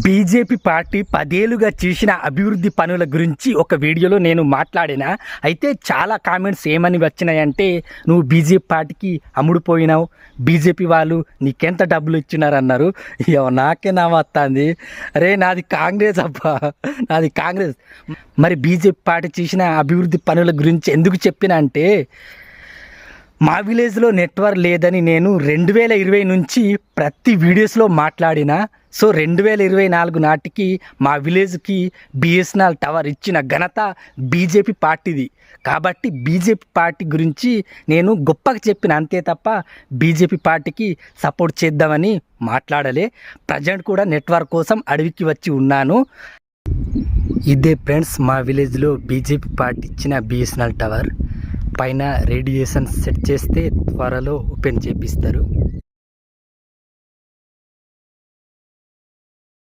BJP party 10 ఏళ్లుగా చేసిన అభివృద్ధి పనుల గురించి ఒక వీడియోలో నేను మాట్లాడినా. అయితే చాలా కామెంట్స్ ఏమని వచ్చినాయంటే, నువ్వు బీజేపీ పార్టీకి అమ్ముడుపోయినావు, బీజేపీ వాళ్ళు నీకెంత డబ్బులు ఇచ్చినారన్నారు. నాకే వస్తుంది. అరే నాది కాంగ్రెస్ అబ్బా, నాది కాంగ్రెస్. మరి బీజేపీ పార్టీ చేసిన అభివృద్ధి పనుల గురించి ఎందుకు చెప్పిన అంటే, మా విలేజ్లో నెట్వర్క్ లేదని నేను 2020 నుంచి ప్రతి వీడియోస్లో మాట్లాడిన. సో 2024 నాటికి మా విలేజ్కి బిఎస్ఎన్ఎల్ టవర్ ఇచ్చిన ఘనత బీజేపీ పార్టీది. కాబట్టి బీజేపీ పార్టీ గురించి నేను గొప్పగా చెప్పిన, అంతే తప్ప బీజేపీ పార్టీకి సపోర్ట్ చేద్దామని మాట్లాడలే. ప్రజెంట్ కూడా నెట్వర్క్ కోసం అడవికి వచ్చి ఉన్నాను. ఇదే ఫ్రెండ్స్, మా విలేజ్లో బీజేపీ పార్టీ ఇచ్చిన బిఎస్ఎన్ఎల్ టవర్. పైన రేడియేషన్ సెట్ చేస్తే త్వరలో ఓపెన్ చేపిస్తారు.